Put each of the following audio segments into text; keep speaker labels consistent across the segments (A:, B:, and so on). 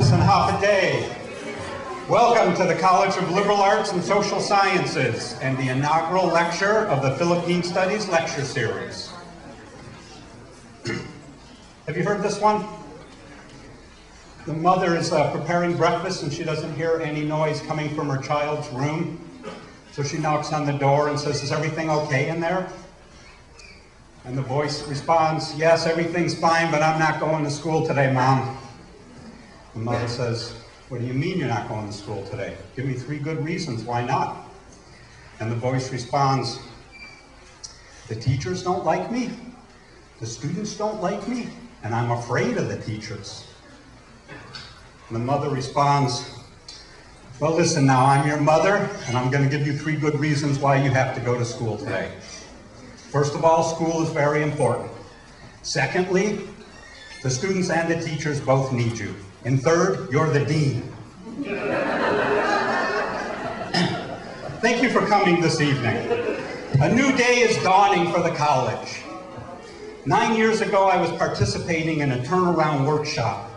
A: breakfast and half a day. Welcome to the College of Liberal Arts and Social Sciences and the inaugural lecture of the Philippine Studies lecture series. Have you heard this one? The mother is preparing breakfast and she doesn't hear any noise coming from her child's room. So she knocks on the door and says, "Is everything okay in there?" And the voice responds, "Yes, everything's fine, but I'm not going to school today, Mom." The mother says, "What do you mean you're not going to school today? Give me 3 good reasons why not." And the voice responds, "The teachers don't like me, the students don't like me, and I'm afraid of the teachers." And the mother responds, "Well, listen now, I'm your mother, and I'm going to give you 3 good reasons why you have to go to school today. First of all, school is very important. Secondly, the students and the teachers both need you. And third, you're the dean." Thank you for coming this evening. A new day is dawning for the college. 9 years ago, I was participating in a turnaround workshop.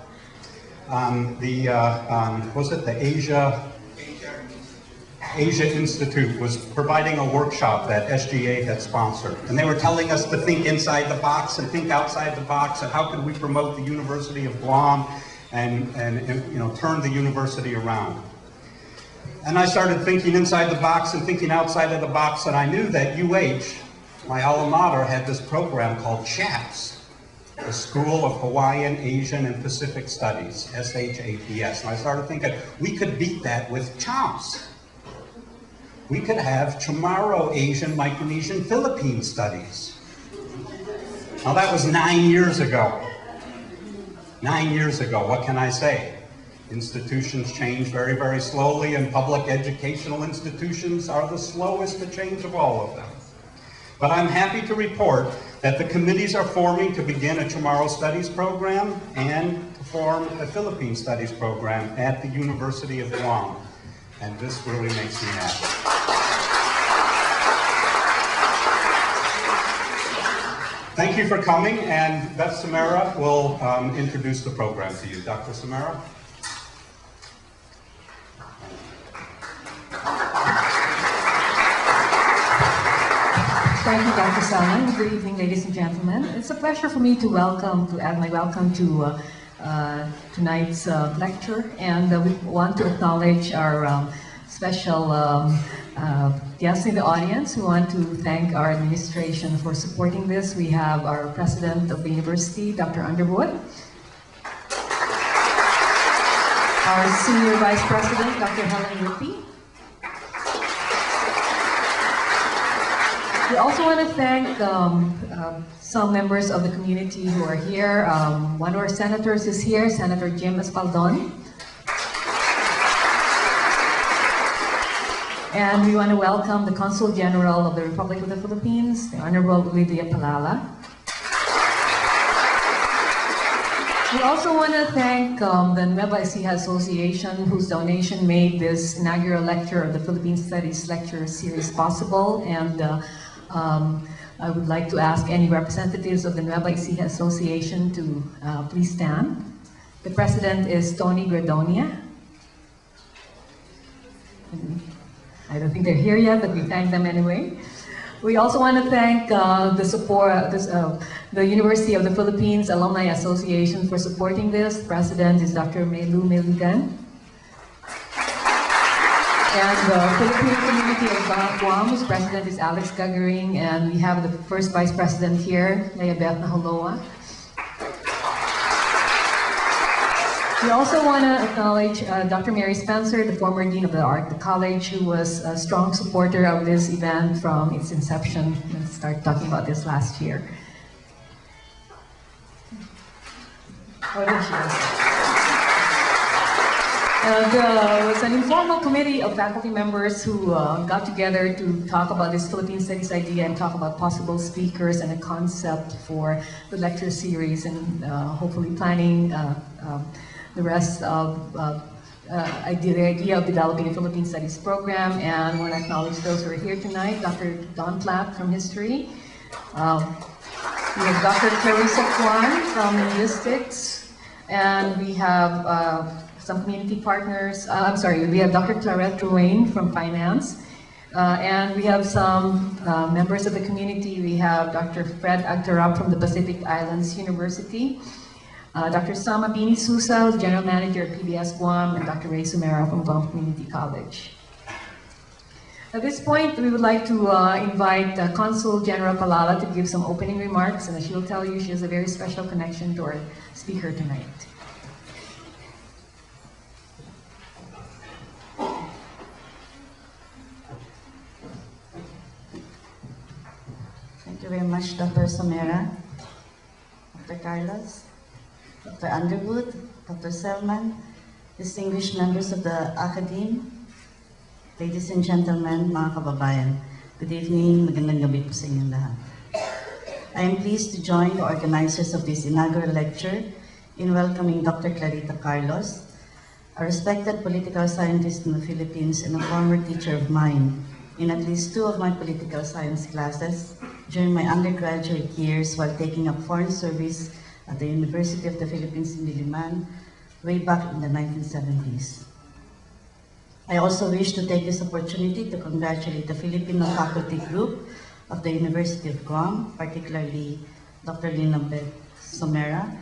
A: Asia Institute was providing a workshop that SGA had sponsored. And they were telling us to think inside the box and think outside the box and how could we promote the University of Guam and turn the university around. And I started thinking inside the box and thinking outside of the box, and I knew that UH, my alma mater, had this program called CHAPS, the School of Hawaiian, Asian, and Pacific Studies, SHAPS. And I started thinking, we could beat that with CHOMS. We could have Chamorro Asian, Micronesian, Philippine Studies. Now that was 9 years ago. 9 years ago, what can I say? Institutions change very, very slowly, and public educational institutions are the slowest to change of all of them. But I'm happy to report that the committees are forming to begin a Chamorro Studies program and to form a Philippine Studies program at the University of Guam. And this really makes me happy. Thank you for coming, and Beth Samara will introduce the program to you. Dr. Samara?
B: Thank you, Dr. Salman. Good evening, ladies and gentlemen. It's a pleasure for me to add my welcome to tonight's lecture, and we want to acknowledge our special guests in the audience. We want to thank our administration for supporting this. We have our president of the university, Dr. Underwood, our senior vice president, Dr. Helen Rippey. We also want to thank some members of the community who are here. One of our senators is here, Senator Jim Espaldon. And we want to welcome the Consul General of the Republic of the Philippines, the Honorable Lydia Palala. We also want to thank the Nueva Ecija Association, whose donation made this inaugural lecture of the Philippine Studies lecture series possible. And I would like to ask any representatives of the Nueva Ecija Association to please stand. The president is Tony Gradonia. I don't think they're here yet, but we thank them anyway. We also want to thank the University of the Philippines Alumni Association for supporting this. The president is Dr. Melu Meligan. And the Philippine community of Guam, whose president is Alex Gagaring, and we have the first vice president here, Leia Beth Naholoa. We also want to acknowledge Dr. Mary Spencer, the former dean of the college, who was a strong supporter of this event from its inception. We started talking about this last year. Oh, there she is. There was an informal committee of faculty members who got together to talk about this Philippine Studies idea and talk about possible speakers and a concept for the lecture series, and hopefully planning the rest of the idea of developing a Philippine Studies program. And I want to acknowledge those who are here tonight: Dr. Don Platt from History, we have Dr. Clarita from Linguistics, and we have some community partners. We have Dr. Clarita from Finance. And we have some members of the community. We have Dr. Fred Agtarap from the Pacific Islands University, Dr. Sama Bini Sousa, General Manager at PBS Guam, and Dr. Ray Sumera from Guam Community College. At this point, we would like to invite Consul General Palala to give some opening remarks, and she will tell you she has a very special connection to our speaker tonight.
C: Thank you very much, Dr. Sumera, Dr. Carlos, Dr. Underwood, Dr. Selman, distinguished members of the Academe, ladies and gentlemen, mga kababayan. Good evening, magandang gabi po sa inyong lahat. I am pleased to join the organizers of this inaugural lecture in welcoming Dr. Clarita Carlos, a respected political scientist in the Philippines and a former teacher of mine in at least 2 of my political science classes during my undergraduate years while taking up foreign service at the University of the Philippines in Diliman way back in the 1970s. I also wish to take this opportunity to congratulate the Filipino faculty group of the University of Guam, particularly Dr. Linabeth Sumera,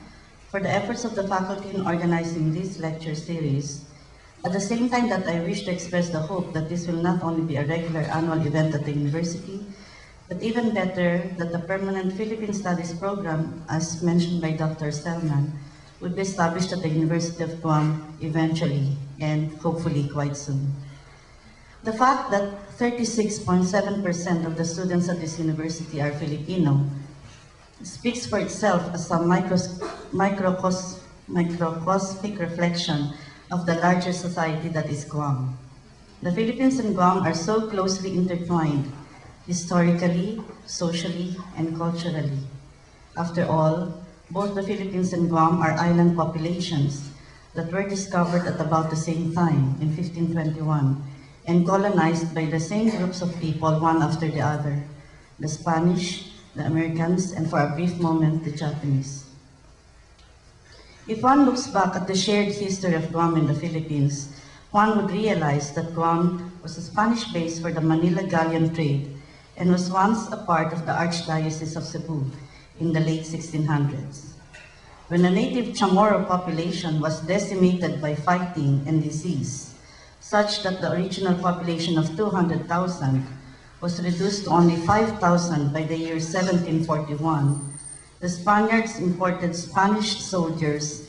C: for the efforts of the faculty in organizing this lecture series. At the same time that I wish to express the hope that this will not only be a regular annual event at the university, but even better, that the permanent Philippine Studies program, as mentioned by Dr. Selman, would be established at the University of Guam eventually, and hopefully quite soon. The fact that 36.7% of the students at this university are Filipino speaks for itself as a microcosmic reflection of the larger society that is Guam. The Philippines and Guam are so closely intertwined, historically, socially, and culturally. After all, both the Philippines and Guam are island populations that were discovered at about the same time, in 1521, and colonized by the same groups of people, one after the other, the Spanish, the Americans, and for a brief moment, the Japanese. If one looks back at the shared history of Guam and the Philippines, one would realize that Guam was a Spanish base for the Manila galleon trade and was once a part of the Archdiocese of Cebu in the late 1600s. When the native Chamorro population was decimated by fighting and disease, such that the original population of 200,000 was reduced to only 5,000 by the year 1741, the Spaniards imported Spanish soldiers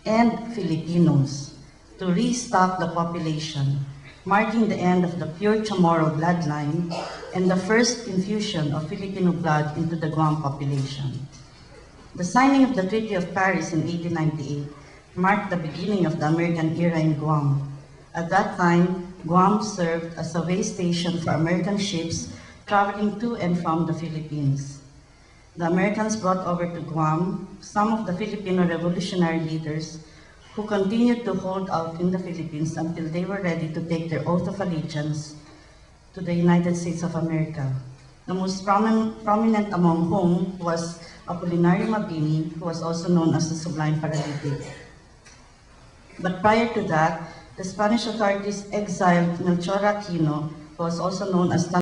C: and Filipinos to restock the population, marking the end of the pure Chamorro bloodline and the first infusion of Filipino blood into the Guam population. The signing of the Treaty of Paris in 1898 marked the beginning of the American era in Guam. At that time, Guam served as a way station for American ships traveling to and from the Philippines. The Americans brought over to Guam some of the Filipino revolutionary leaders who continued to hold out in the Philippines until they were ready to take their oath of allegiance to the United States of America. The most prominent among whom was Apolinario Mabini, who was also known as the Sublime Paralytic. But prior to that, the Spanish authorities exiled Melchor Aquino, who was also known as